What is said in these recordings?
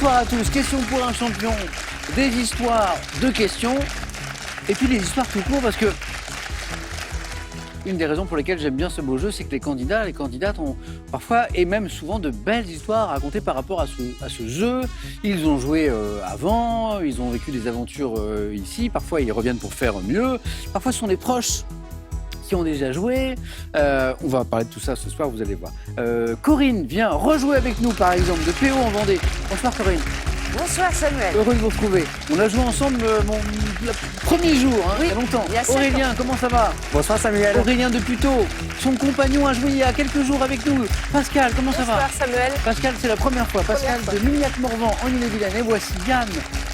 Bonsoir à tous, question pour un champion, des histoires de questions, et puis des histoires tout court, parce que une des raisons pour lesquelles j'aime bien ce beau jeu, c'est que les candidats, les candidates ont parfois, et même souvent, de belles histoires à raconter par rapport à ce jeu. Ils ont joué avant, ils ont vécu des aventures ici, parfois ils reviennent pour faire mieux, parfois ce sont des proches qui ont déjà joué. On va parler de tout ça ce soir, vous allez voir. Corinne vient rejouer avec nous, par exemple, de PO en Vendée. Bonsoir Corinne. Bonsoir Samuel. Heureux de vous retrouver. On a joué ensemble le premier jour, Oui, il y a longtemps. il y a 7 Aurélien, comment ça va? Bonsoir Samuel. Aurélien de Puteaux, son compagnon a joué il y a quelques jours avec nous. Pascal, comment ça va? Bonsoir Samuel. Pascal, c'est la première fois. Pascal Première de Mignac-Morvan en Ille-et-Vilaine. Et voici Yann,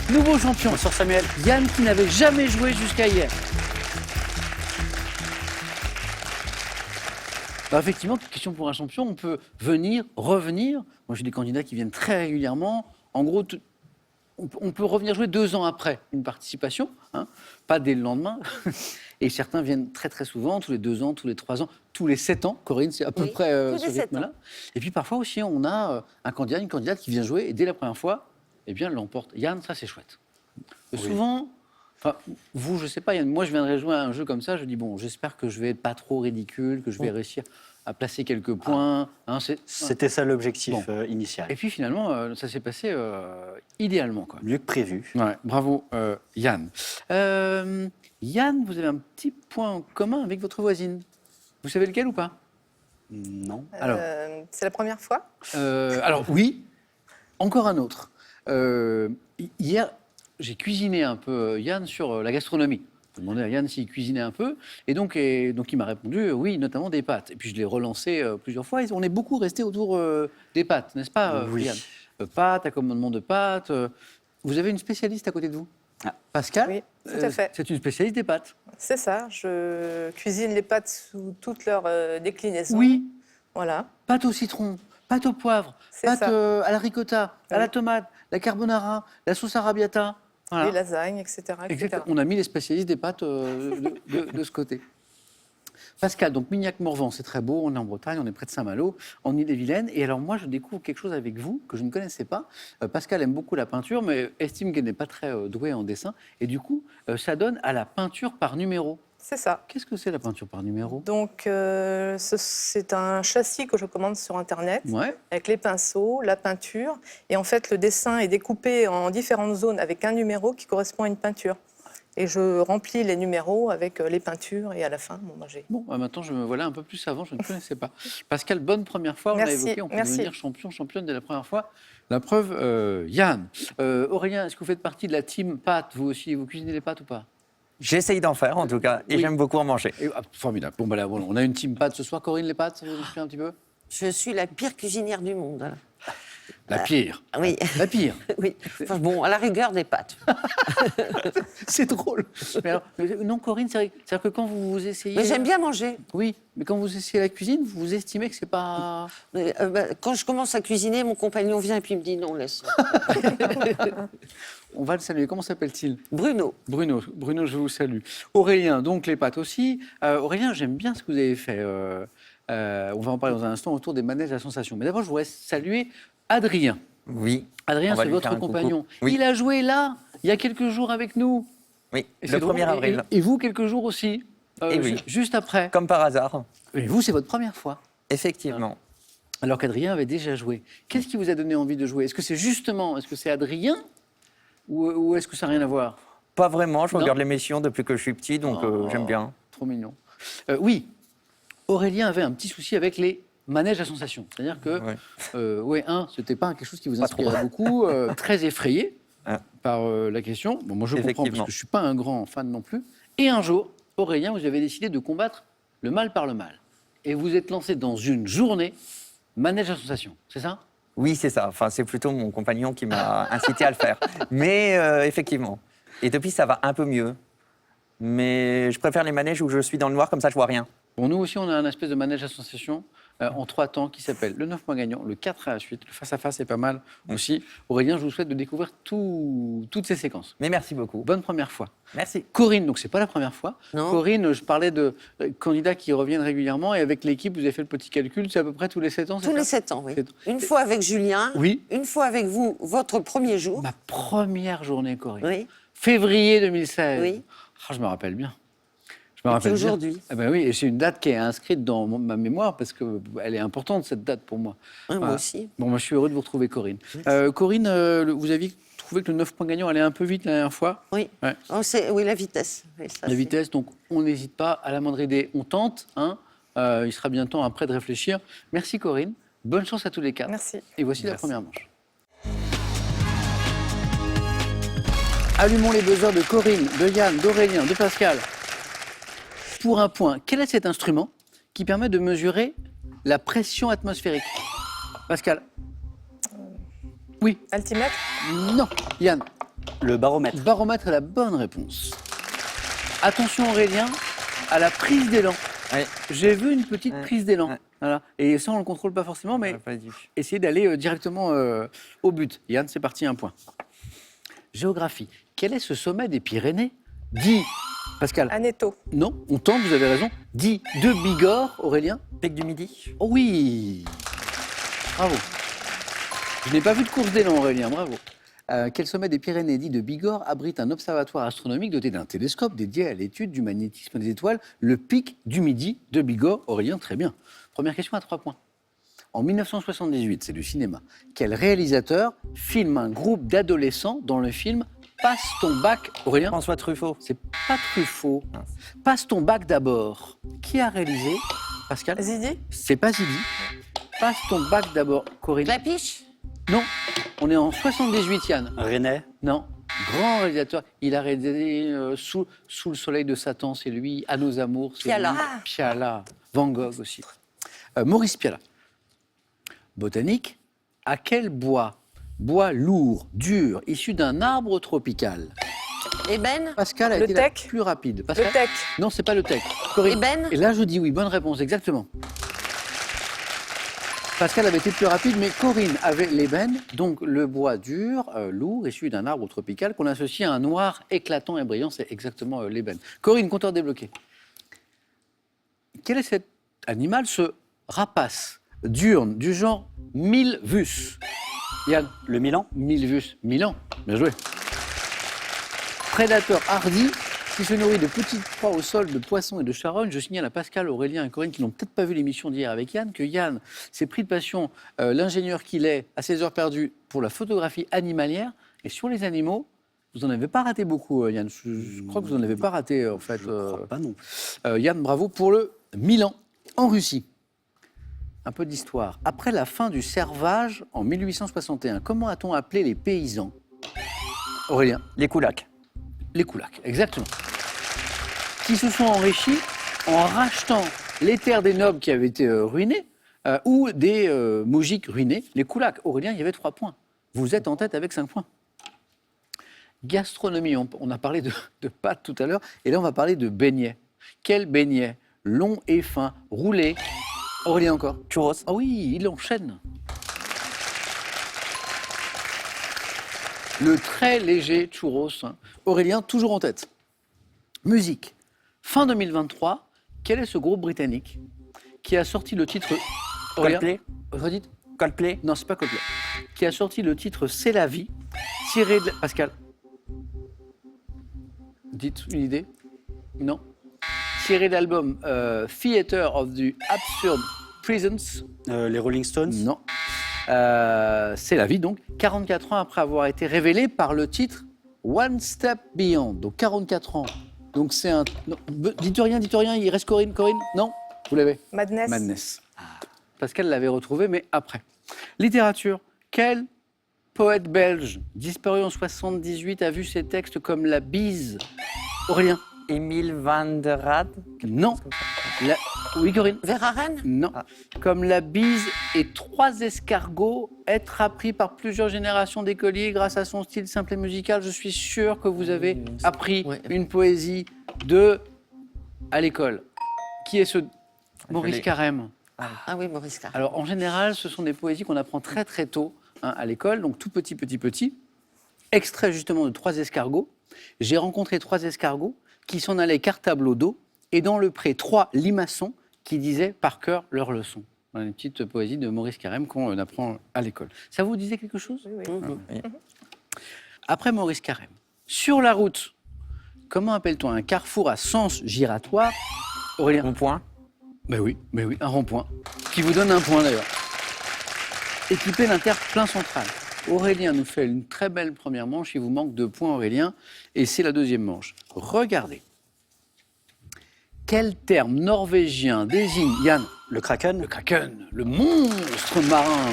nouveau champion. Bonsoir Samuel. Yann qui n'avait jamais joué jusqu'à hier. Alors effectivement, question pour un champion, on peut venir, revenir. Moi, j'ai des candidats qui viennent très régulièrement. En gros, on peut revenir jouer 2 ans après une participation, hein, pas dès le lendemain. Et certains viennent très très souvent, tous les 2 ans, tous les 3 ans, tous les 7 ans. Corinne, c'est à peu près tous ce les 7 rythme-là. Et puis parfois aussi, on a un candidat, une candidate qui vient jouer et dès la première fois, eh bien, elle l'emporte. Yann, ça c'est chouette. Souvent, enfin, vous, je sais pas, Yann, moi je viendrais jouer à un jeu comme ça, je dis bon, j'espère que je vais être pas trop ridicule, que je vais réussir à placer quelques points. Hein, C'était ça l'objectif initial. Et puis finalement, ça s'est passé idéalement, quoi. Mieux que prévu. Ouais, bravo Yann. Yann, vous avez un petit point en commun avec votre voisine. Vous savez lequel ou pas? Non. Alors, C'est la première fois? alors oui, encore un autre. Hier, j'ai cuisiné un peu Yann sur la gastronomie. J'ai demandé à Yann s'il cuisinait un peu. Et donc il m'a répondu oui, notamment des pâtes. Et puis je l'ai relancé plusieurs fois. Et on est beaucoup resté autour des pâtes, n'est-ce pas, Oui. Yann? Pâtes, accommodement de pâtes. Vous avez une spécialiste à côté de vous? Pascal? Oui, tout à fait. C'est une spécialiste des pâtes. C'est ça, je cuisine les pâtes sous toutes leurs déclinaisons. Oui, Voilà, pâtes au citron, pâtes au poivre, C'est pâtes ça. à la ricotta, à la Oui. tomate, la carbonara, la sauce arrabbiata. Voilà. les lasagnes, etc. Exactement. On a mis les spécialistes des pâtes de ce côté. Pascal, donc Mignac-Morvan, c'est très beau, on est en Bretagne, on est près de Saint-Malo, en Ille-et-Vilaine. Et alors moi, je découvre quelque chose avec vous que je ne connaissais pas. Pascal aime beaucoup la peinture, mais estime qu'elle n'est pas très douée en dessin. Et du coup, ça donne à la peinture par numéro. C'est ça. Qu'est-ce que c'est la peinture par numéro? Donc, c'est un châssis que je commande sur Internet, Ouais. avec les pinceaux, la peinture. Et en fait, le dessin est découpé en différentes zones avec un numéro qui correspond à une peinture. Et je remplis les numéros avec les peintures et à la fin, j'ai... Bon, maintenant, je me voilà un peu plus savant, je ne connaissais pas. Pascal, bonne première fois, on l'a Merci, évoqué, on peut merci. devenir champion, championne dès la première fois. La preuve, Yann. Aurélien, est-ce que vous faites partie de la team pâtes, vous aussi? Vous cuisinez les pâtes ou pas? J'essaye d'en faire en tout cas, et Oui. j'aime beaucoup en manger. Formidable. Bon, là, voilà, on a une team pâtes ce soir. Corinne, les pâtes, ça vous inspire un petit peu? Je suis la pire cuisinière du monde. La pire. Oui. La pire. Oui. Enfin, bon, à la rigueur des pâtes. C'est drôle. Mais non, Corinne, c'est-à-dire que quand vous essayez... Mais j'aime bien manger. Oui, mais quand vous essayez la cuisine, vous estimez que c'est pas... Mais, quand je commence à cuisiner, mon compagnon vient et puis il me dit non, laisse. On va le saluer. Comment s'appelle-t-il? Bruno. Bruno, je vous salue. Aurélien, donc les pâtes aussi. Aurélien, j'aime bien ce que vous avez fait. On va en parler dans un instant autour des manèges à sensation. Mais d'abord, je voudrais saluer Adrien. Oui. Adrien, On va c'est lui faire votre un coucou. compagnon. Oui. Il a joué là, il y a quelques jours avec nous. Oui, Et le c'est drôle. 1er avril. Et vous, quelques jours aussi. Et oui. Juste après. Comme par hasard. Et vous, c'est votre première fois. Effectivement. Alors qu'Adrien avait déjà joué. Qu'est-ce qui vous a donné envie de jouer? Est-ce que c'est Adrien ou est-ce que ça n'a rien à voir? Pas vraiment, je Non. regarde l'émission depuis que je suis petit, donc Oh, j'aime bien. Trop mignon. Oui, Aurélien avait un petit souci avec les manèges à sensation. C'est-à-dire que, c'était pas quelque chose qui vous Pas trop. inspirait beaucoup, très effrayé Ah. par la question. Bon, moi, je comprends parce Effectivement. que je suis pas un grand fan non plus. Et un jour, Aurélien, vous avez décidé de combattre le mal par le mal. Et vous êtes lancé dans une journée manège à sensation, c'est ça? Oui, c'est ça. Enfin, c'est plutôt mon compagnon qui m'a incité à le faire. Mais effectivement. Et depuis, ça va un peu mieux. Mais je préfère les manèges où je suis dans le noir, comme ça, je vois rien. Bon, nous aussi, on a un espèce de manège à sensation. en 3 temps qui s'appelle le 9 points gagnants, le 4 à la suite, le face-à-face est pas mal aussi. Aurélien, je vous souhaite de découvrir toutes ces séquences. Mais merci beaucoup. Bonne première fois. Merci. Corinne, donc c'est pas la première fois. Non. Corinne, je parlais de candidats qui reviennent régulièrement et avec l'équipe, vous avez fait le petit calcul, c'est à peu près tous les 7 ans, c'est Tous ça les 7 ans, oui. C'est- Une fois avec Julien, Oui. une fois avec vous, votre premier jour. Ma première journée, Corinne. Oui. Février 2016. Oui. Ah, je me rappelle bien. Je me Et rappelle puis bien. aujourd'hui. Ah ben oui, et c'est une date qui est inscrite dans ma mémoire parce qu'elle est importante, cette date pour moi. Ouais, moi Voilà. aussi. Bon, moi, je suis heureux de vous retrouver, Corinne. Corinne, vous aviez trouvé que le 9 points gagnant allait un peu vite la dernière fois. Oui. Ouais. Oh, oui, la vitesse. Oui, ça, La c'est- vitesse, donc on n'hésite pas à la moindre idée. On tente, hein. Il sera bien temps après de réfléchir. Merci, Corinne. Bonne chance à tous les quatre. Merci. Et voici la Merci. première manche. Allumons les buzzers de Corinne, de Yann, d'Aurélien, de Pascal. Pour un point, quel est cet instrument qui permet de mesurer la pression atmosphérique? Pascal? Oui. Altimètre. Non. Yann? Le baromètre. Baromètre est la bonne réponse. Attention, Aurélien, à la prise d'élan. Ouais. J'ai vu une petite Ouais. prise d'élan. Ouais. Voilà. Et ça, on ne le contrôle pas forcément, mais J'aurais pas dit. essayez d'aller directement au but. Yann, c'est parti, un point. Géographie. Quel est ce sommet des Pyrénées? Dit, Pascal. Anéto. Non, on tente, vous avez raison. Dit de Bigorre, Aurélien. Pic du Midi. Oh oui. Bravo. Je n'ai pas vu de course d'élan, Aurélien, bravo. Quel sommet des Pyrénées dit de Bigorre abrite un observatoire astronomique doté d'un télescope dédié à l'étude du magnétisme des étoiles, le pic du Midi de Bigorre? Aurélien, très bien. Première question à 3 points. En 1978, c'est du cinéma, quel réalisateur filme un groupe d'adolescents dans le film Passe ton bac? Aurélien? François Truffaut. C'est pas Truffaut. Passe ton bac d'abord. Qui a réalisé? Pascal? Zidi. C'est pas Zidi. Passe ton bac d'abord. Corinne? Clapiche. Non. On est en 78, Yann. René. Non. Grand réalisateur. Il a réalisé sous le soleil de Satan, c'est lui. À nos amours, c'est Piala. lui. Piala. Van Gogh aussi. Maurice Piala. Botanique. À quel bois? Bois lourd, dur, issu d'un arbre tropical. Ébène. Pascal a Le été la teck. plus rapide. Le Pascal? tech. Non, c'est pas le tech. Corinne. Ébène. Et là, je dis oui. Bonne réponse, exactement. Pascal avait été plus rapide, mais Corinne avait l'ébène, donc le bois dur, lourd, issu d'un arbre tropical qu'on associe à un noir éclatant et brillant. C'est exactement l'ébène. Corinne, compteur débloqué. Quel est cet animal, ce rapace diurne du genre Milvus? Yann? Le Milan. Milvus, Milan, bien joué. Prédateur hardi qui se nourrit de petites proies au sol, de poissons et de charognes. Je signale à Pascal, Aurélien et Corinne qui n'ont peut-être pas vu l'émission d'hier avec Yann, que Yann s'est pris de passion, l'ingénieur qu'il est, à ses heures perdues pour la photographie animalière. Et sur les animaux, vous n'en avez pas raté beaucoup, Yann. Je crois que vous n'en avez pas raté, en fait. Je crois pas non. Yann, bravo pour le Milan. En Russie, un peu d'histoire. Après la fin du servage en 1861, comment a-t-on appelé les paysans? Aurélien? Les Koulaks. Les Koulaks, exactement. Qui se sont enrichis en rachetant les terres des nobles qui avaient été ruinées ou des moujiks ruinés. Les Koulaks. Aurélien, il y avait 3 points. Vous êtes en tête avec 5 points. Gastronomie, on a parlé de pâtes tout à l'heure, et là on va parler de beignets. Quel beignet? Long et fin, roulé. Aurélien encore? Churros. Ah oui, il enchaîne. Le très léger churros. Hein. Aurélien, toujours en tête. Musique. Fin 2023, quel est ce groupe britannique qui a sorti le titre... Aurélien, Coldplay. redites? Coldplay. Non, c'est pas Coldplay. Qui a sorti le titre C'est la vie, tiré de... Pascal. Dites une idée? Non. Tiré de l'album Theater of the Absurd Presence. Les Rolling Stones. Non. C'est la vie, donc, 44 ans après avoir été révélé par le titre One Step Beyond. Donc, 44 ans. Donc, c'est un... non, dites rien, il reste Corinne. Corinne? Non? Vous l'avez? Madness. Madness. Pascal l'avait retrouvé, mais après. Littérature. Quel poète belge, disparu en 78, a vu ses textes comme La Bise? Aurélien? Émile Van der Rad. Non. Oui, Corinne? Verhaeren. Non. Comme La Bise et 3 escargots, être appris par plusieurs générations d'écoliers grâce à son style simple et musical. Je suis sûr que vous avez appris Ouais. une poésie à l'école. Qui est ce Maurice l'ai. Carême? Ah oui, Maurice Carré. Alors, en général, ce sont des poésies qu'on apprend très très tôt à l'école, donc tout petit. Extrait justement de 3 escargots. J'ai rencontré 3 escargots qui s'en allaient cartable au dos, et dans le pré, 3 limaçons qui disaient par cœur leurs leçons. Voilà une petite poésie de Maurice Carême qu'on apprend à l'école. Ça vous disait quelque chose? Oui. Oui. Après Maurice Carême, sur la route, comment appelle-t-on un carrefour à sens giratoire? Aurélien? Rond-point. Mais oui, un rond-point, qui vous donne un point d'ailleurs. Équipé d'un terre-plein central. Aurélien nous fait une très belle première manche, il vous manque 2 points Aurélien, et c'est la deuxième manche. Regardez. Quel terme norvégien désigne, Yann? Le Kraken. Le kraken, le monstre marin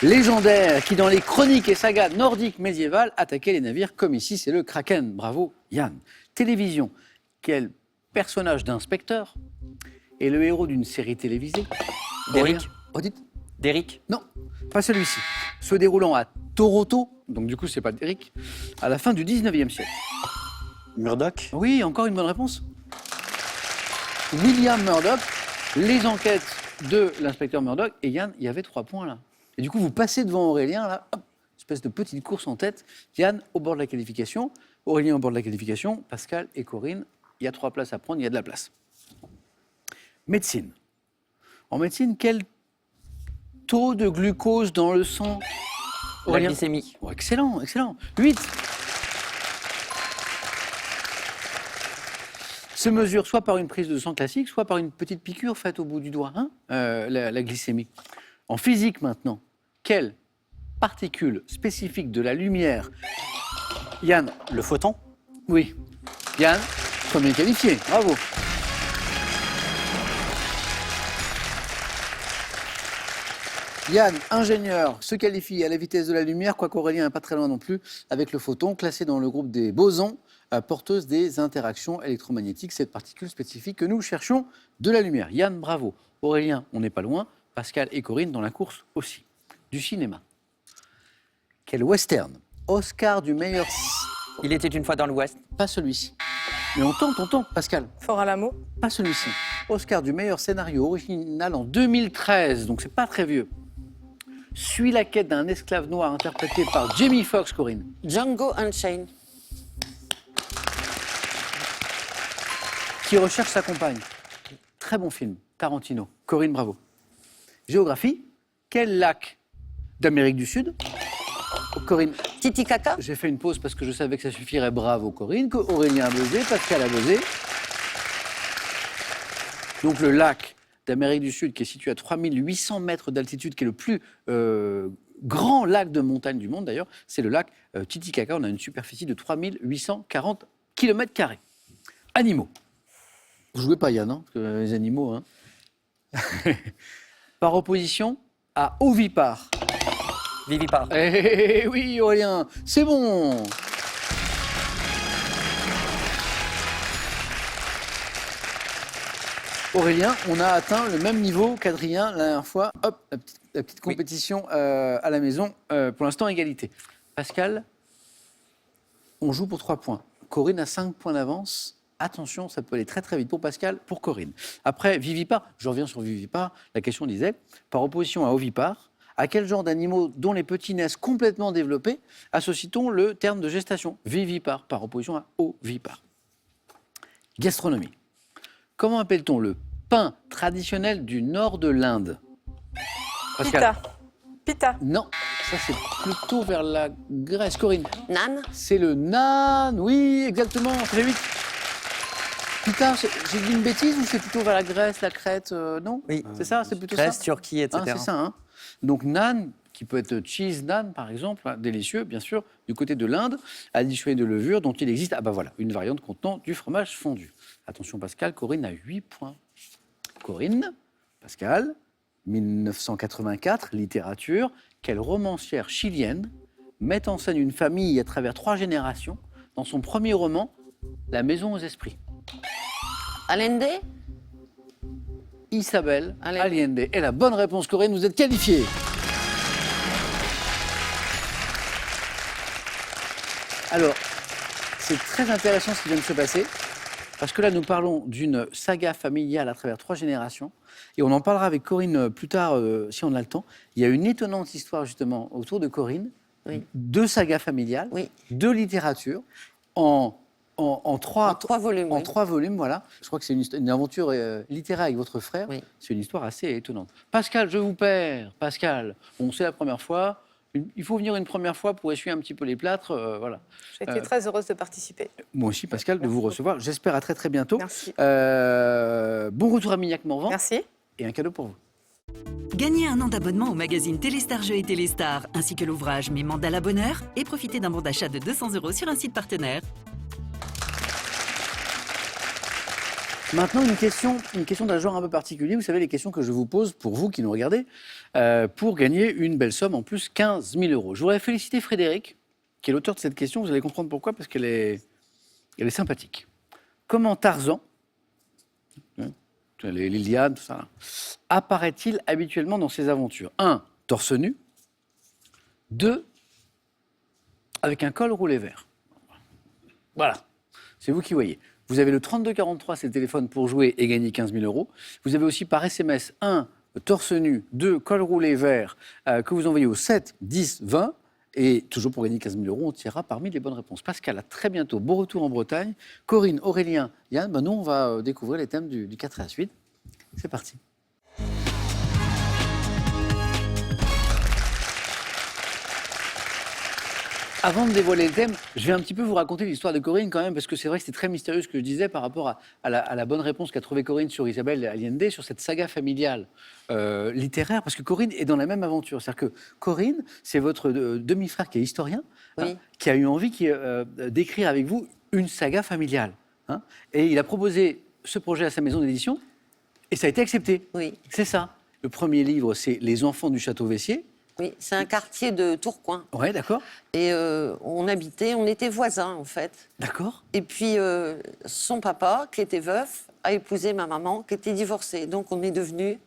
légendaire qui, dans les chroniques et sagas nordiques médiévales, attaquait les navires comme ici, c'est le kraken. Bravo, Yann. Télévision, quel personnage d'inspecteur est le héros d'une série télévisée? Derrick. Aurélien. Redites. Derrick. Non, pas celui-ci. Se déroulant à Toronto, donc du coup, c'est pas Derrick, à la fin du 19e siècle. Murdoch. Oui, encore une bonne réponse. William Murdoch, les enquêtes de l'inspecteur Murdoch, et Yann, il y avait 3 points là. Et du coup, vous passez devant Aurélien, là, hop, espèce de petite course en tête. Yann au bord de la qualification, Aurélien au bord de la qualification, Pascal et Corinne, il y a 3 places à prendre, il y a de la place. Médecine. En médecine, quel taux de glucose dans le sang? La Aurélien? glycémie. Oh, excellent. 8. Se mesure soit par une prise de sang classique, soit par une petite piqûre faite au bout du doigt, la glycémie. En physique maintenant, quelle particule spécifique de la lumière? Yann? Le photon. Oui. Yann, premier qualifié, bravo. Yann, ingénieur, se qualifie à la vitesse de la lumière, quoique Aurélien n'est pas très loin non plus, avec le photon, classé dans le groupe des bosons, porteuse des interactions électromagnétiques, cette particule spécifique que nous cherchons de la lumière. Yann, bravo. Aurélien, on n'est pas loin. Pascal et Corinne dans la course aussi. Du cinéma. Quel western? Oscar du meilleur... Il était une fois dans l'Ouest. Pas celui-ci. Mais on tente, Pascal. Fort à l'amour. Pas celui-ci. Oscar du meilleur scénario original en 2013, donc c'est pas très vieux. Suit la quête d'un esclave noir interprété par Jamie Foxx, Corinne. Django Unchained. Qui recherche sa compagne. Très bon film, Tarantino. Corinne, bravo. Géographie, quel lac d'Amérique du Sud? Corinne, Titicaca. j'ai fait une pause parce que je savais que ça suffirait. Bravo, Corinne. Aurélien a buzzé, Pascal a buzzé. Donc le lac d'Amérique du Sud qui est situé à 3800 mètres d'altitude, qui est le plus grand lac de montagne du monde d'ailleurs, c'est le lac Titicaca. On a une superficie de 3840 km². Animaux. Vous jouez pas Yann, parce que les animaux. Hein. Par opposition à ovipare. Vivipare. Eh oui Aurélien, c'est bon. Aurélien, on a atteint le même niveau qu'Adrien la dernière fois. Hop, la petite compétition à la maison. Pour l'instant, égalité. Pascal, on joue pour 3 points. Corinne a 5 points d'avance. Attention, ça peut aller très très vite pour Pascal, pour Corinne. Après, vivipare, je reviens sur vivipare. La question disait, par opposition à ovipare, à quel genre d'animaux dont les petits naissent complètement développés associe-t-on le terme de gestation? Vivipare, par opposition à ovipare. Gastronomie. Comment appelle-t-on le pain traditionnel du nord de l'Inde? Pascal. Pita. Non, ça c'est plutôt vers la Grèce. Corinne. Nan. C'est le naan, oui, exactement, ça fait 8. Pita, j'ai dit une bêtise ou c'est plutôt vers la Grèce, la Crète, non? Oui. C'est ça, c'est plutôt Grèce, ça. Turquie, etc. C'est ça, hein. Donc naan, qui peut être cheese naan par exemple, hein, délicieux bien sûr, du côté de l'Inde, additionné de levure dont il existe, une variante contenant du fromage fondu. Attention Pascal, Corinne a 8 points. Corinne, Pascal, 1984, littérature, quelle romancière chilienne met en scène une famille à travers 3 générations dans son premier roman, La Maison aux Esprits? Allende. Isabelle Allende. Et la bonne réponse, Corinne, vous êtes qualifiée. Alors, c'est très intéressant ce qui vient de se passer. Parce que là, nous parlons d'une saga familiale à travers 3 générations. Et on en parlera avec Corinne plus tard, si on a le temps. Il y a une étonnante histoire, justement, autour de Corinne. Oui. 2 sagas familiales, Oui. 2 littératures, en 3, En 3 volumes. en oui. 3 volumes, voilà. Je crois que c'est une aventure littéraire avec votre frère. Oui. C'est une histoire assez étonnante. Pascal, je vous perds. Pascal, bon, c'est la première fois. Il faut venir une première fois pour essuyer un petit peu les plâtres. Voilà. J'ai été très heureuse de participer. Moi aussi, Pascal, de vous recevoir. J'espère à très très bientôt. Merci. Bon retour à Mignac-Morvan. Merci. Et un cadeau pour vous. Gagnez un an d'abonnement au magazine Téléstar Jeux et Téléstar, ainsi que l'ouvrage Mes mandats à bonheur, et profitez d'un bon d'achat de 200 € sur un site partenaire. Maintenant, une question d'un genre un peu particulier. Vous savez, les questions que je vous pose pour vous qui nous regardez, pour gagner une belle somme, en plus 15 000 €. Je voudrais féliciter Frédéric, qui est l'auteur de cette question. Vous allez comprendre pourquoi, parce qu'elle est sympathique. Comment Tarzan, les lianes, tout ça, là, apparaît-il habituellement dans ses aventures? 1, torse nu. 2, avec un col roulé vert. Voilà, c'est vous qui voyez. Vous avez le 3243, c'est le téléphone pour jouer et gagner 15 000 €. Vous avez aussi par SMS 1, torse nu, 2, col roulé vert, que vous envoyez au 7 10 20. Et toujours pour gagner 15 000 €, on tirera parmi les bonnes réponses. Pascal, à très bientôt. Bon retour en Bretagne. Corinne, Aurélien, Yann, nous, on va découvrir les thèmes du 4 et la suite. C'est parti. Avant de dévoiler le thème, je vais un petit peu vous raconter l'histoire de Corinne quand même, parce que c'est vrai que c'est très mystérieux ce que je disais par rapport à la bonne réponse qu'a trouvée Corinne sur Isabelle Allende, sur cette saga familiale littéraire, parce que Corinne est dans la même aventure. C'est-à-dire que Corinne, c'est votre demi-frère qui est historien, Oui. qui a eu envie d'écrire avec vous une saga familiale. Et il a proposé ce projet à sa maison d'édition, et ça a été accepté. Oui. C'est ça. Le premier livre, c'est Les enfants du château Vessier. Oui, c'est un quartier de Tourcoing. Ouais, d'accord. Et on était voisins en fait. D'accord. Et puis son papa, qui était veuf, a épousé ma maman, qui était divorcée. Donc on est devenus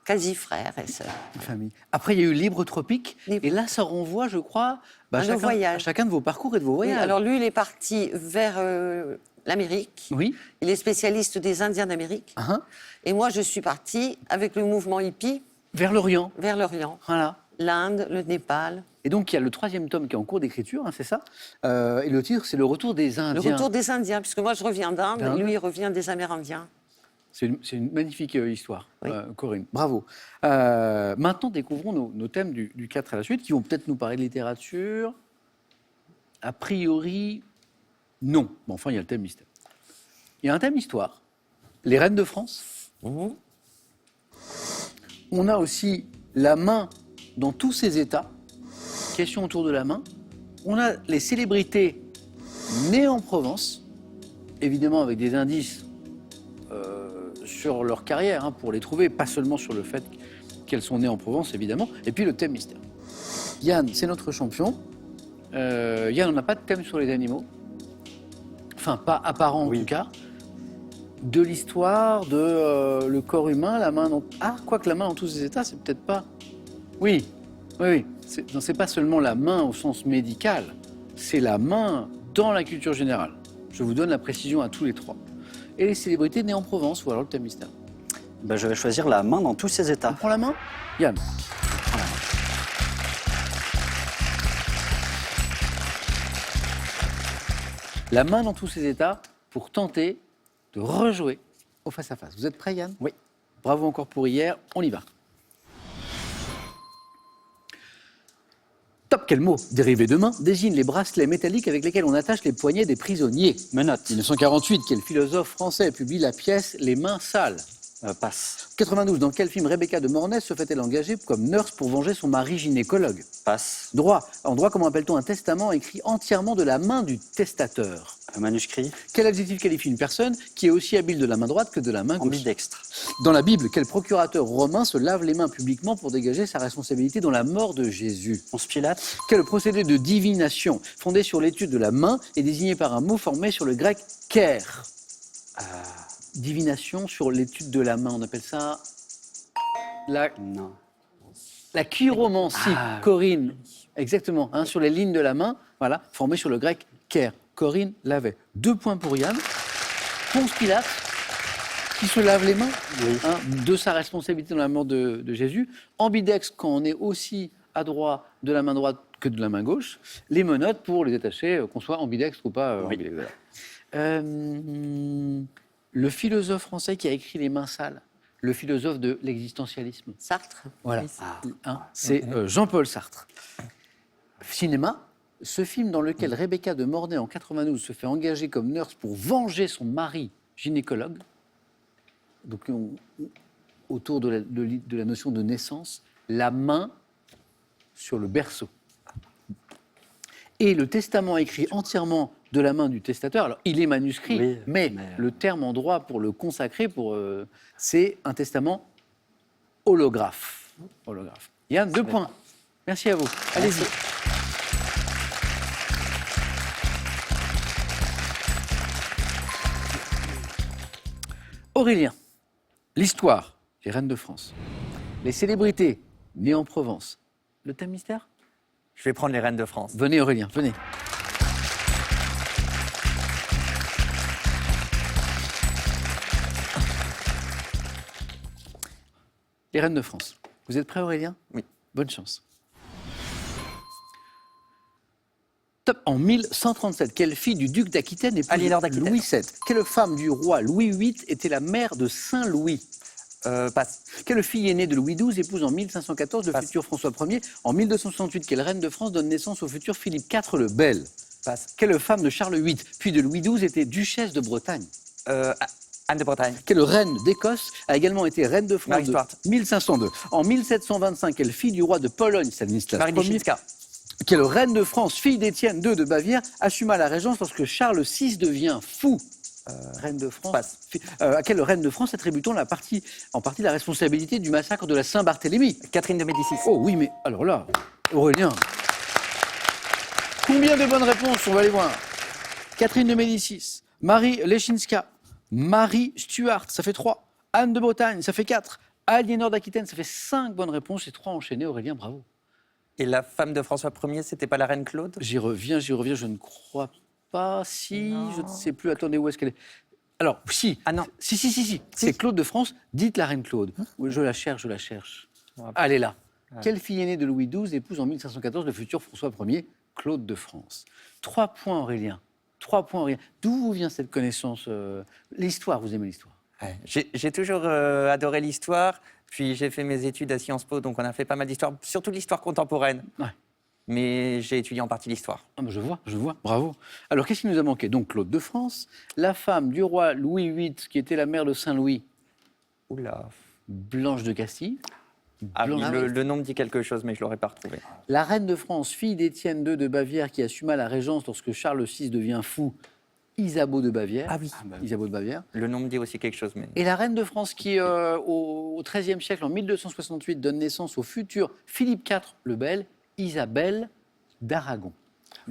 quasi frères et sœurs. Famille. Après, il y a eu Libre Tropique. Libre. Et là, ça renvoie, je crois, À nos voyages. à chacun de vos parcours et de vos Oui, voyages. alors lui, il est parti vers l'Amérique. Oui. Il est spécialiste des Indiens d'Amérique. Hein. Et moi, je suis partie avec le mouvement hippie Vers l'Orient. vers l'Orient. Voilà. L'Inde, le Népal. Et donc, il y a le 3e tome qui est en cours d'écriture, c'est ça. Et le titre, c'est Le Retour des Indiens. Le retour des Indiens, puisque moi, je reviens d'Inde, D'Inde. et lui, il revient des Amérindiens. C'est une magnifique histoire, Oui. Corinne. Bravo. Maintenant, découvrons nos thèmes du 4 à la suite, qui vont peut-être nous parler de littérature. A priori, non. Mais enfin, il y a le thème mystère. Il y a un thème histoire. Les reines de France. Mhm. On a aussi la main dans tous ses états. Question autour de la main. On a les célébrités nées en Provence, évidemment avec des indices sur leur carrière, pour les trouver, pas seulement sur le fait qu'elles sont nées en Provence, évidemment. Et puis le thème mystère. Yann, c'est notre champion. Yann, on n'a pas de thème sur les animaux. Enfin, pas apparent en tout cas. De l'histoire, de le corps humain, la main dans... Ah, quoique la main dans tous ses états, c'est peut-être pas... Oui. C'est pas seulement la main au sens médical, c'est la main dans la culture générale. Je vous donne la précision à tous les 3. Et les célébrités nées en Provence, ou alors le thème mystère. Je vais choisir la main dans tous ses On états. prend la main Yann. La main dans tous ses états pour tenter de rejouer au face-à-face. Vous êtes prêts, Yann? Oui. Bravo encore pour hier, on y va. Top, quel mot dérivé de main désigne les bracelets métalliques avec lesquels on attache les poignets des prisonniers? Menottes. 1948, quel philosophe français publie la pièce Les mains sales? Passe. 92, dans quel film Rebecca de Mornay se fait-elle engager comme nurse pour venger son mari gynécologue? Passe. Droit. En droit, comment appelle-t-on un testament écrit entièrement de la main du testateur? Un manuscrit. Quel adjectif qualifie une personne qui est aussi habile de la main droite que de la main gauche? Ambidextre. Dans la Bible, quel procurateur romain se lave les mains publiquement pour dégager sa responsabilité dans la mort de Jésus? Ponce Pilate. Quel procédé de divination fondé sur l'étude de la main est désigné par un mot formé sur le grec ker? Divination sur l'étude de la main, on appelle ça Non. la chiromancie. Corinne, exactement, sur les lignes de la main, voilà, formé sur le grec ker. Corinne l'avait. 2 points pour Yann. Ponce Pilate, qui se lave les mains Oui. de sa responsabilité dans la mort de Jésus. Ambidex, quand on est aussi adroit de la main droite que de la main gauche. Les menottes pour les détacher, qu'on soit ambidextre ou pas Oui. ambidextre. Voilà. Le philosophe français qui a écrit Les mains sales, le philosophe de l'existentialisme. Sartre. Voilà. Oui. C'est Jean-Paul Sartre. Cinéma, ce film dans lequel Rebecca de Mornay, en 92, se fait engager comme nurse pour venger son mari gynécologue. Donc, autour de la notion de naissance, la main sur le berceau. Et le testament écrit entièrement de la main du testateur. Alors, il est manuscrit, Oui, mais le terme en droit pour le consacrer, c'est un testament holographe. Holographe. Yann, 2 points. Merci à vous. Allez-y. Aurélien, l'histoire, les reines de France, les célébrités nées en Provence. Le thème mystère ? Je vais prendre les reines de France. Venez Aurélien, venez. Les reines de France. Vous êtes prêt Aurélien ? Oui. Bonne chance. Top. En 1137, quelle fille du duc d'Aquitaine épouse Aliénor d'Aquitaine. Louis VII ? Quelle femme du roi Louis VIII était la mère de Saint Louis ? Passe. Quelle fille aînée de Louis XII épouse en 1514 le Passe. futur François Ier ? En 1268, quelle reine de France donne naissance au futur Philippe IV le Bel ? Passe. Quelle femme de Charles VIII, puis de Louis XII, était duchesse de Bretagne ? Anne de Bretagne. Quelle reine d'Écosse a également été reine de France Marie de Stuart. 1502 ? En 1725, quelle fille du roi de Pologne, Stanislas Marie Ier, Leszczyńska. quelle reine de France, fille d'Étienne II de Bavière, assuma la régence lorsque Charles VI devient fou ? Reine de France. Passe. À quelle reine de France attribue-t-on en partie la responsabilité du massacre de la Saint-Barthélemy ? Catherine de Médicis. Oh oui, mais alors là, Aurélien. Combien de bonnes réponses ? On va les voir. Catherine de Médicis, Marie Leszczyńska, Marie Stuart, ça fait 3. Anne de Bretagne, ça fait 4. Aliénor d'Aquitaine, ça fait 5 bonnes réponses. Et 3 enchaînées, Aurélien, bravo. Et la femme de François Ier, c'était pas la reine Claude? J'y reviens, je ne crois pas. Si, je ne sais plus. Attendez, où est-ce qu'elle est ? Alors, si. Ah non. Si. C'est Claude de France. Dites la reine Claude. Oui, je la cherche. Ouais. Elle est là. Quelle fille aînée de Louis XII épouse en 1514 le futur François Ier, Claude de France ? 3 points, Aurélien. 3 points, Aurélien. D'où vous vient cette connaissance L'histoire, vous aimez l'histoire ? Ouais. J'ai toujours adoré l'histoire, puis j'ai fait mes études à Sciences Po, donc on a fait pas mal d'histoire, surtout l'histoire contemporaine. Ouais. Mais j'ai étudié en partie l'histoire. Ah, je vois, bravo. Alors, qu'est-ce qui nous a manqué ? Donc, Claude de France, la femme du roi Louis VIII, qui était la mère de Saint-Louis, Oula. Blanche de Castille. Ah, oui, Blanche- le nom me dit quelque chose, mais je ne l'aurais pas retrouvé. La reine de France, fille d'Étienne II de Bavière, qui assuma la régence lorsque Charles VI devient fou, Isabeau de Bavière. Ah oui. Isabeau de Bavière. Le nom me dit aussi quelque chose, mais... Et la reine de France qui, au XIIIe siècle, en 1268, donne naissance au futur Philippe IV le Bel, Isabelle d'Aragon.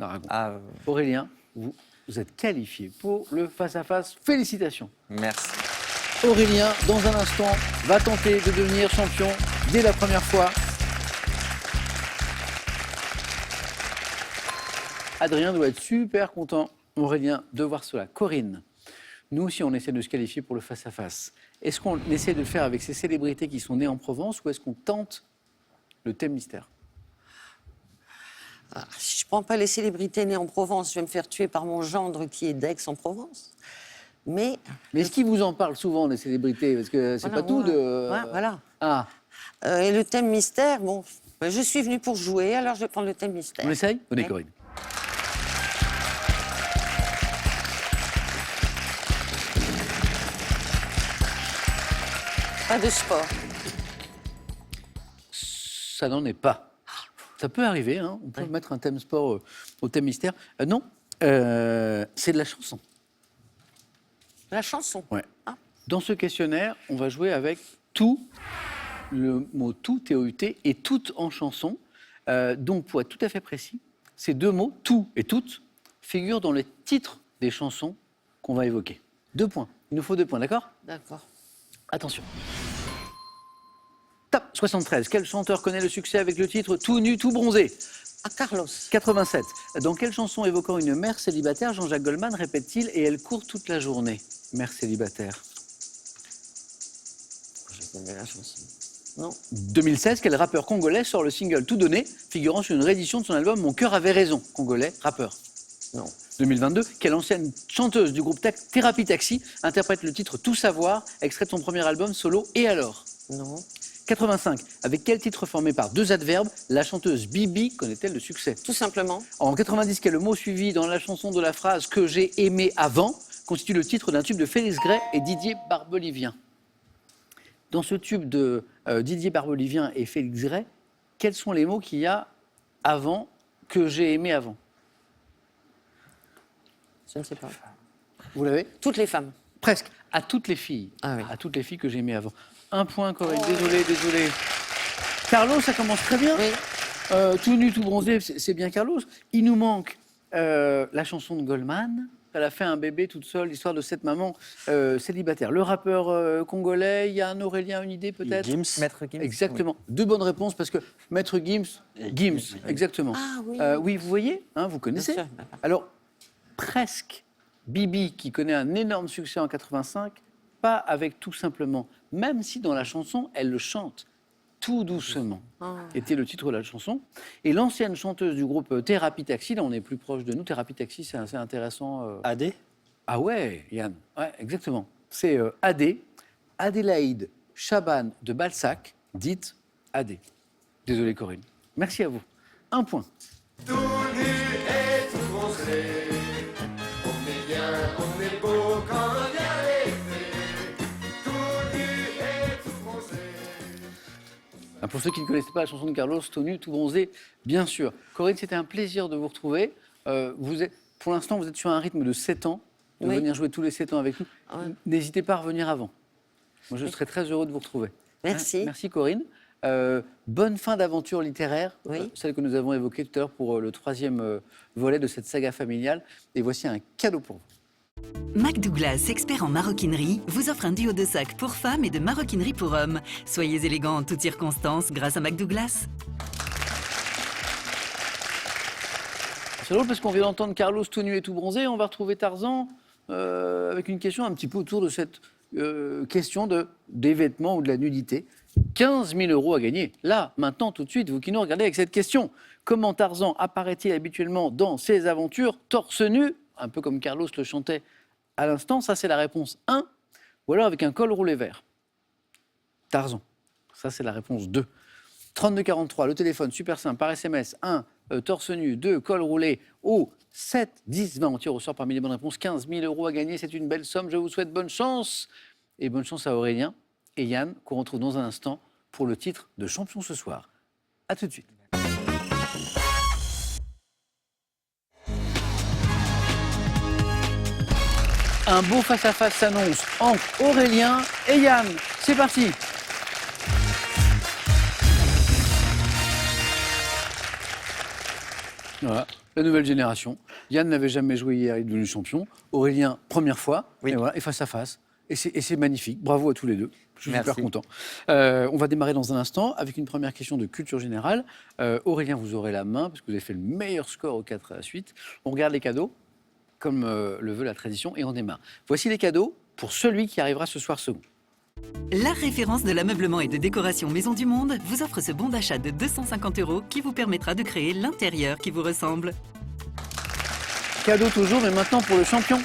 Ah, Aurélien, vous êtes qualifié pour le face-à-face. Félicitations. merci. Aurélien, dans un instant, va tenter de devenir champion dès la première fois. Adrien doit être super content, Aurélien, de voir cela. Corinne, nous aussi, on essaie de se qualifier pour le face-à-face. Est-ce qu'on essaie de le faire avec ces célébrités qui sont nées en Provence ou est-ce qu'on tente le thème mystère ? Ah, si je ne prends pas les célébrités nées en Provence, je vais me faire tuer par mon gendre qui est d'Aix-en-Provence. Mais est-ce qu'ils vous en parlent souvent, des célébrités ? Parce que c'est voilà, pas tout de... ouais, voilà. Ah, Et le thème mystère, bon, ben, je suis venue pour jouer, alors je vais prendre le thème mystère. on essaye ? Venez, Ouais. Corinne. Pas de sport. Ça n'en est pas. Ça peut arriver, hein. On peut mettre un thème sport au thème mystère. Non, c'est de la chanson. La chanson. Ouais. Ah. Dans ce questionnaire, on va jouer avec tout, le mot tout, T-O-U-T, et toute en chanson. Donc, pour être tout à fait précis, ces deux mots, tout et toute, figurent dans les titres des chansons qu'on va évoquer. 2 points. Il nous faut 2 points, d'accord ? D'accord. Attention. Top 73. Quel chanteur connaît le succès avec le titre Tout nu, tout bronzé ? Ah, Carlos. 87. Dans quelle chanson évoquant une mère célibataire, Jean-Jacques Goldman répète-t-il « Et elle court toute la journée » Mère célibataire. J'ai connu la chanson. Non. 2016, quel rappeur congolais sort le single Tout donné, figurant sur une réédition de son album Mon cœur avait raison, congolais, rappeur. Non. 2022, quelle ancienne chanteuse du groupe Thérapie Taxi interprète le titre Tout savoir, extrait de son premier album solo Et alors ? Non. 85, avec quel titre formé par deux adverbes, la chanteuse Bibi connaît-elle le succès ? Tout simplement. En 90, quel mot suivi dans la chanson de la phrase « que j'ai aimé avant » constitue le titre d'un tube de Félix Gray et Didier Barbelivien. Dans ce tube de Didier Barbelivien et Félix Gray, quels sont les mots qu'il y a avant « que j'ai aimé avant Je ne sais pas. » Vous l'avez ? Toutes les femmes. Presque. À toutes les filles. Ah oui. À toutes les filles que j'ai aimées avant. Un point, Corinne. Désolé. Carlos, ça commence très bien. Oui. Tout nu, tout bronzé, c'est bien Carlos. Il nous manque la chanson de Goldman. Elle a fait un bébé toute seule, l'histoire de cette maman célibataire. Le rappeur congolais, Yann, Aurélien, une idée peut-être ? Gims. Maître Gims. Exactement. Deux bonnes réponses parce que Maître Gims, exactement. Ah oui. Oui, vous voyez, hein, vous connaissez. Bien sûr. Alors, presque Bibi, qui connaît un énorme succès en 85, pas avec Tout simplement, même si dans la chanson, elle le chante tout doucement, était le titre de la chanson. Et l'ancienne chanteuse du groupe Thérapie Taxi, là on est plus proche de nous, Thérapie Taxi, c'est assez intéressant. AD. Ah ouais, Yann, ouais, exactement. C'est Adélaïde Chaban de Balzac, dite Adé. Désolé Corinne. Merci à vous. Un point. Tout nu et tout bronzé, on est bien, on est beau quand on y a été. Tout nu et tout bronzé. Pour ceux qui ne connaissaient pas la chanson de Carlos, tout nu, tout bronzé, bien sûr. Corinne, c'était un plaisir de vous retrouver. Pour l'instant, vous êtes sur un rythme de 7 ans, de Oui. venir jouer tous les 7 ans avec nous. Ouais. N'hésitez pas à revenir avant. Moi, je serais très heureux de vous retrouver. Merci. Merci Corinne. Bonne fin d'aventure littéraire, Oui. celle que nous avons évoquée tout à l'heure pour le 3e volet de cette saga familiale. Et voici un cadeau pour vous. Mac Douglas, expert en maroquinerie, vous offre un duo de sacs pour femmes et de maroquinerie pour hommes. Soyez élégants en toutes circonstances grâce à Mac Douglas. C'est drôle parce qu'on vient d'entendre Carlos tout nu et tout bronzé. On va retrouver Tarzan avec une question un petit peu autour de cette question des vêtements ou de la nudité. 15 000 € à gagner. Là, maintenant, tout de suite, vous qui nous regardez avec cette question. Comment Tarzan apparaît-il habituellement dans ses aventures torse nu, un peu comme Carlos le chantait à l'instant? Ça, c'est la réponse 1. Ou alors avec un col roulé vert. Tarzan. Ça, c'est la réponse 2. 3243, le téléphone, super simple, par SMS, 1, torse nu, 2, col roulé, au 7, 10, 20, on tire au sort parmi les bonnes réponses, 15 000 € à gagner, c'est une belle somme, je vous souhaite bonne chance. Et bonne chance à Aurélien et Yann, qu'on retrouve dans un instant pour le titre de champion ce soir. A tout de suite. Un beau face-à-face s'annonce entre Aurélien et Yann. C'est parti. Voilà, la nouvelle génération. Yann n'avait jamais joué hier, il est devenu champion. Aurélien, première fois. Oui. Et voilà, et face à face. Et c'est magnifique. Bravo à tous les deux. Je suis Merci. super content. On va démarrer dans un instant avec une première question de culture générale. Aurélien, vous aurez la main parce que vous avez fait le meilleur score aux 4 à la suite. On regarde les cadeaux, comme le veut la tradition, et on démarre. Voici les cadeaux pour celui qui arrivera ce soir second. La référence de l'ameublement et de décoration Maison du Monde vous offre ce bon d'achat de 250 € qui vous permettra de créer l'intérieur qui vous ressemble. Cadeau toujours, mais maintenant pour le champion.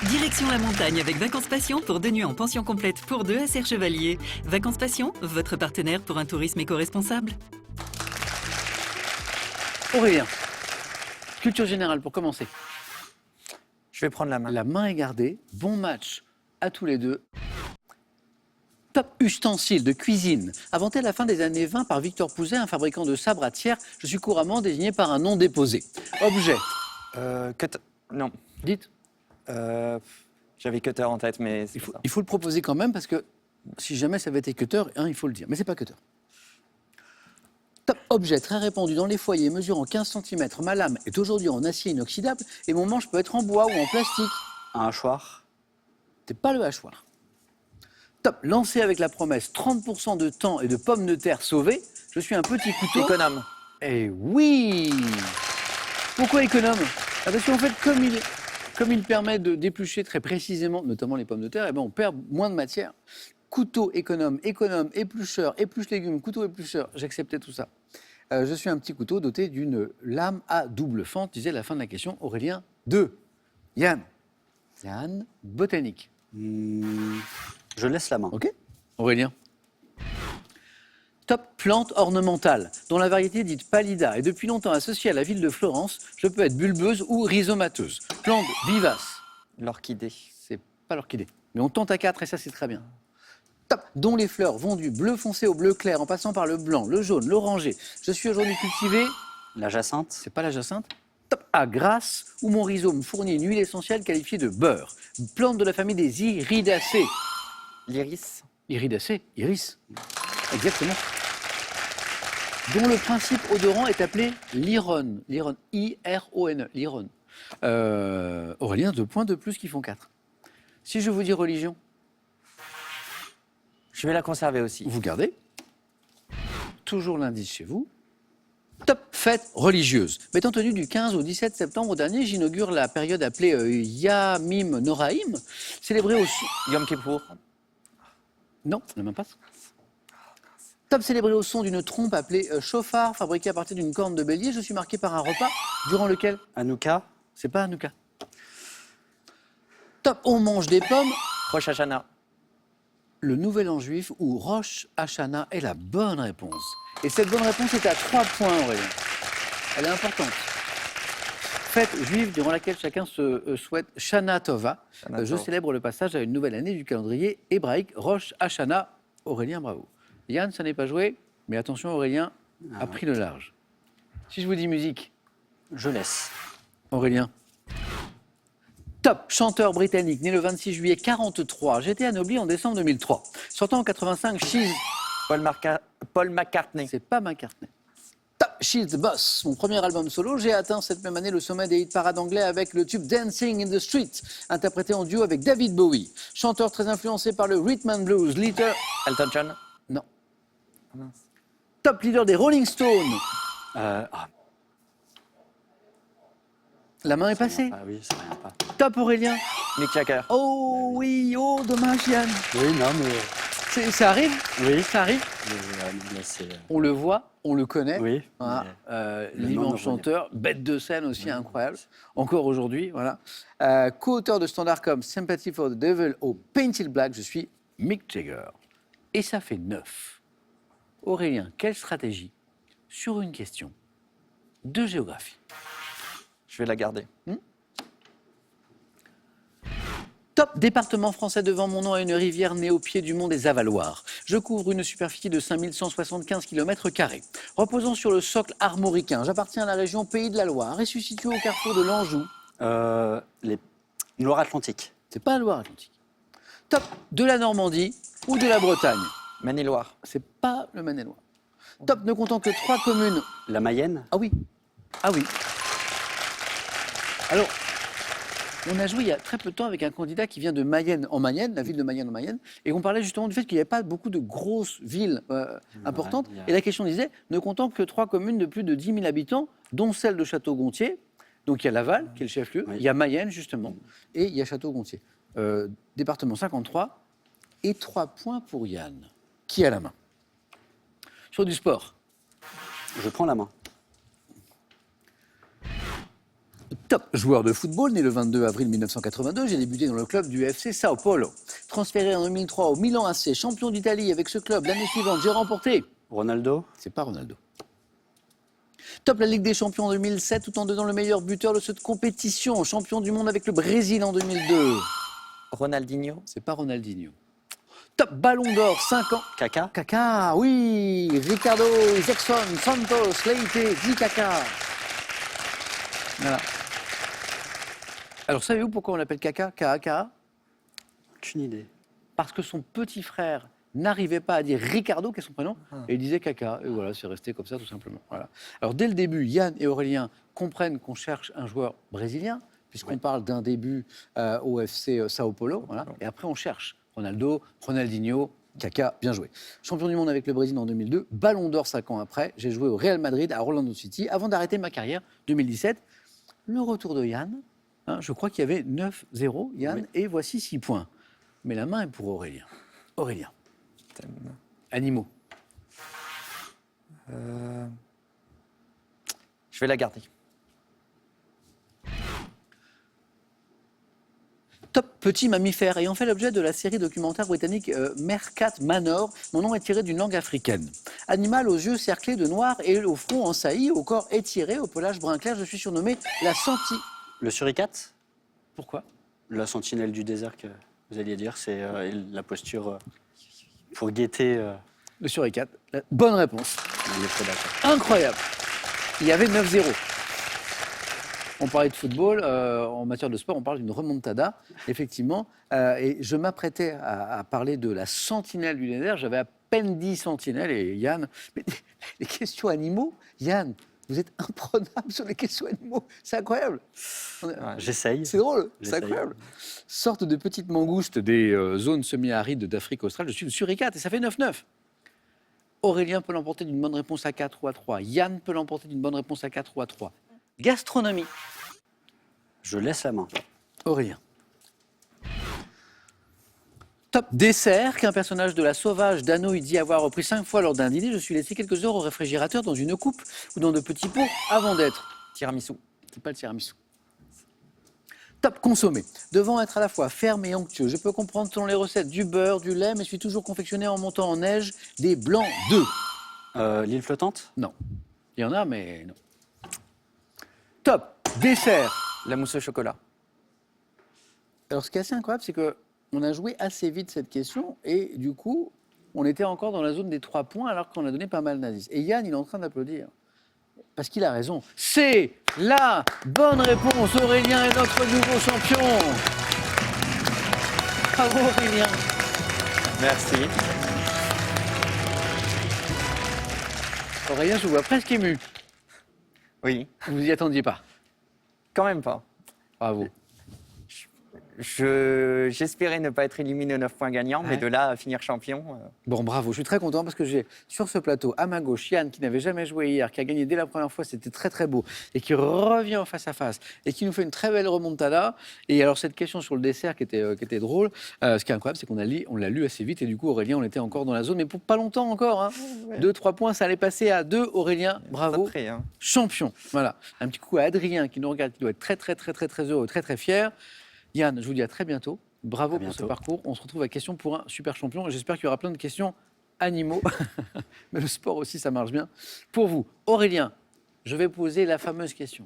Direction la montagne avec Vacances Passion pour 2 nuits en pension complète pour 2 à Serre-Chevalier. Vacances Passion, votre partenaire pour un tourisme éco-responsable. Aurélien, culture générale pour commencer. Je vais prendre la main. La main est gardée. Bon match à tous les deux. Top ustensile de cuisine. Inventé à la fin des années 20 par Victor Pouzet, un fabricant de sabres à tiers, je suis couramment désigné par un nom déposé. Objet. Non. Dites. J'avais cutter en tête, mais c'est pas ça. Il faut le proposer quand même parce que si jamais ça avait été cutter, il faut le dire. Mais c'est pas cutter. Top objet très répandu dans les foyers, mesurant 15 cm. Ma lame est aujourd'hui en acier inoxydable et mon manche peut être en bois ou en plastique. Un hachoir. C'est pas le hachoir. Top, lancé avec la promesse 30% de temps et de pommes de terre sauvées, je suis un petit couteau. Économe. Eh oui! Pourquoi économe? Parce qu'en fait, comme il permet de d'éplucher très précisément, notamment les pommes de terre, eh ben on perd moins de matière. Couteau économe, éplucheur, épluche-légumes, couteau éplucheur, j'acceptais tout ça. Je suis un petit couteau doté d'une lame à double fente, disait la fin de la question. Aurélien, 2. Yann. Yann, botanique. Je laisse la main. OK. Aurélien. Top plante ornementale, dont la variété dite pallida est depuis longtemps associée à la ville de Florence. Je peux être bulbeuse ou rhizomateuse. Plante vivace. L'orchidée. C'est pas l'orchidée. Mais on tente à 4 et ça, c'est très bien. Top, dont les fleurs vont du bleu foncé au bleu clair en passant par le blanc, le jaune, l'orangé. Je suis aujourd'hui cultivée, La jacinthe. c'est pas la jacinthe. Top A, grasse, où mon rhizome fournit une huile essentielle qualifiée de beurre. Plante de la famille des iridacées. L'iris. Iridacées, iris. Exactement. Dont le principe odorant est appelé l'irone. L'irone, I-R-O-N-E, l'irone. Aurélien, 2 points de plus qui font 4. Si je vous dis religion, Je vais la conserver aussi. vous gardez. Toujours l'indice chez vous. Top fête religieuse. M'étant tenu du 15 au 17 septembre dernier, j'inaugure la période appelée Yamim Noraim, célébrée au... Yom Kippour. Non, la main passe. Top célébré au son d'une trompe appelée chauffard, fabriquée à partir d'une corne de bélier. Je suis marqué par un repas durant lequel... Hanouka. C'est pas Hanouka. Top, on mange des pommes. Rosh Hashanah. Le nouvel an juif ou Rosh Hashanah est la bonne réponse. Et cette bonne réponse est à 3 points, Aurélien. Elle est importante. Fête juive durant laquelle chacun se souhaite Shana Tova. Shana Je Tova. célèbre le passage à une nouvelle année du calendrier hébraïque Rosh Hashanah. Aurélien, bravo. Yann, ça n'est pas joué, mais attention, Aurélien a pris le large. Si je vous dis musique, Je laisse. Aurélien. Top, chanteur britannique, né le 26 juillet 43. J'ai été anobli en décembre 2003. Sortant en 85, She's... Paul McCartney. C'est pas McCartney. Top, She's the Boss, mon premier album solo. J'ai atteint cette même année le sommet des hit parades anglais avec le tube Dancing in the Street, interprété en duo avec David Bowie. Chanteur très influencé par le rhythm and blues, leader... Elton John. Non. Ah, mince. Top leader des Rolling Stones. La main est passée. Ah oui, ça vient pas. Top Aurélien. Mick Jagger. Oh oui, oh dommage Yann. Oui, non, mais. Ça arrive. Oui. Ça arrive. Là, c'est. On le voit, on le connaît. Oui. Voilà. le nom L'immense ne revient chanteur, bête de scène aussi incroyable, encore aujourd'hui. Voilà. Co-auteur de standards comme Sympathy for the Devil ou Painted Black, je suis Mick Jagger. Et ça fait 9. Aurélien, quelle stratégie sur une question de géographie? Je vais la garder. Top département français devant mon nom à une rivière née au pied du mont des Avaloirs. Je couvre une superficie de 5175 km². Reposant sur le socle armoricain, j'appartiens à la région Pays de la Loire et suis situé au carrefour de l'Anjou. Les Loire-Atlantique. C'est pas la Loire-Atlantique. Top de la Normandie ou de la Bretagne. Maine-et-Loire. C'est pas le Maine-et-Loire. Top ne comptant que 3 communes. La Mayenne. Ah oui. Ah oui. Alors, on a joué il y a très peu de temps avec un candidat qui vient de Mayenne en Mayenne, la ville de Mayenne en Mayenne, et on parlait justement du fait qu'il n'y avait pas beaucoup de grosses villes importantes. il y a- Et la question disait, ne comptant que 3 communes de plus de 10 000 habitants, dont celle de Château-Gontier. Donc il y a Laval, qui est le chef-lieu, Oui. il y a Mayenne justement, et il y a Château-Gontier. Département 53, et 3 points pour Yann, qui a la main. Sur du sport. Je prends la main. Top joueur de football, né le 22 avril 1982, j'ai débuté dans le club du FC Sao Paulo. Transféré en 2003 au Milan AC, champion d'Italie avec ce club, l'année suivante, j'ai remporté. Ronaldo. C'est pas Ronaldo. Top la Ligue des Champions en 2007, tout en donnant le meilleur buteur de cette compétition, champion du monde avec le Brésil en 2002. Ronaldinho. C'est pas Ronaldinho. Top Ballon d'Or, 5 ans. Kaka. Kaka, oui, Ricardo, Jackson, Santos, Leite, Di Kaka. Voilà. Alors, savez-vous pourquoi on l'appelle Kaka, Kaka? Aucune idée. Parce que son petit frère n'arrivait pas à dire Ricardo, qui est son prénom, et il disait Kaka. Et voilà, c'est resté comme ça, tout simplement. Voilà. Alors, dès le début, Yann et Aurélien comprennent qu'on cherche un joueur brésilien, puisqu'on parle d'un début au FC Sao Paulo. Voilà. Et après, on cherche Ronaldo, Ronaldinho, Kaka, bien joué. Champion du monde avec le Brésil en 2002, Ballon d'Or 5 ans après. J'ai joué au Real Madrid, à Orlando City, avant d'arrêter ma carrière, 2017. Le retour de Yann, hein, je crois qu'il y avait 9-0, Yann, Oui. et voici 6 points. Mais la main est pour Aurélien. Aurélien. Animaux. Je vais la garder. Top petit mammifère ayant fait l'objet de la série documentaire britannique Meerkat Manor. Mon nom est tiré d'une langue africaine. Animal aux yeux cerclés de noir et au front en saillie, au corps étiré, au pelage brun clair, je suis surnommé la Le suricate, Pourquoi? la sentinelle du désert que vous alliez dire, c'est la posture pour guetter Le suricate. Bonne réponse. les prédateurs. Incroyable. Il y avait 9-0. On parlait de football, en matière de sport, on parle d'une remontada, effectivement. Et je m'apprêtais à parler de la sentinelle du désert. J'avais à peine dit sentinelle et Yann. Mais les questions animaux, Yann, vous êtes imprenable sur les questions animaux. C'est incroyable. J'essaye. C'est drôle, c'est J'essaye. incroyable. Sorte de petite mangouste des zones semi-arides d'Afrique australe. Je suis le suricate et ça fait 9-9. Aurélien peut l'emporter d'une bonne réponse à 4 ou à 3. Yann peut l'emporter d'une bonne réponse à 4 ou à 3. Gastronomie. Je laisse la main. Aurélien. Top dessert qu'un personnage de La Sauvage d'Anneau dit avoir repris 5 fois lors d'un dîner. Je suis laissé quelques heures au réfrigérateur dans une coupe ou dans de petits pots avant d'être. Tiramisu. C'est pas le tiramisu. Top consommé. Devant être à la fois ferme et onctueux, je peux comprendre selon les recettes du beurre, du lait, mais suis toujours confectionné en montant en neige des blancs d'œufs. L'île flottante. Non. Il y en a, mais non. Top dessert. La mousse au chocolat. Alors, ce qui est assez incroyable, c'est qu'on a joué assez vite cette question et du coup, on était encore dans la zone des 3 points alors qu'on a donné pas mal d'indices. Et Yann, il est en train d'applaudir. Parce qu'il a raison. C'est la bonne réponse. Aurélien est notre nouveau champion. Bravo Aurélien. Merci. Aurélien, je vous vois presque ému. Oui, Vous n'y attendiez pas. quand même pas. Bravo. J'espérais ne pas être éliminé aux 9 points gagnants, Ouais. mais de là à finir champion. Bon, bravo. Je suis très content parce que j'ai sur ce plateau, à ma gauche, Yann, qui n'avait jamais joué hier, qui a gagné dès la première fois, c'était très très beau, et qui revient en face à face, et qui nous fait une très belle remontada. Et alors, cette question sur le dessert qui était drôle, ce qui est incroyable, c'est on l'a lu assez vite, et du coup, Aurélien, on était encore dans la zone, mais pour pas longtemps encore. Hein. 2-3 points, ça allait passer à 2. Aurélien, bravo. Pas prêt, hein. Champion. Voilà. Un petit coup à Adrien qui nous regarde, qui doit être très heureux, très fier. Yann, je vous dis à très bientôt. Bravo À pour ce bientôt. parcours. On se retrouve à question pour un super champion. J'espère qu'il y aura plein de questions animaux. Mais le sport aussi, ça marche bien. Pour vous, Aurélien, je vais poser la fameuse question.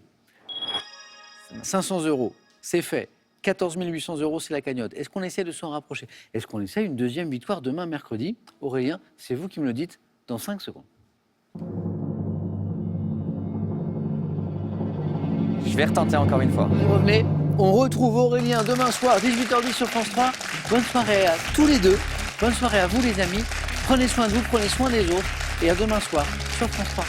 500 €, c'est fait. 14 800 €, c'est la cagnotte. Est-ce qu'on essaie de s'en rapprocher? Est-ce qu'on essaie une deuxième victoire demain, mercredi? Aurélien, c'est vous qui me le dites dans 5 secondes. Je vais retenter encore une fois. Vous revenez, on retrouve Aurélien demain soir, 18h10 sur France 3. Bonne soirée à tous les deux. Bonne soirée à vous les amis. Prenez soin de vous, prenez soin des autres. Et à demain soir sur France 3.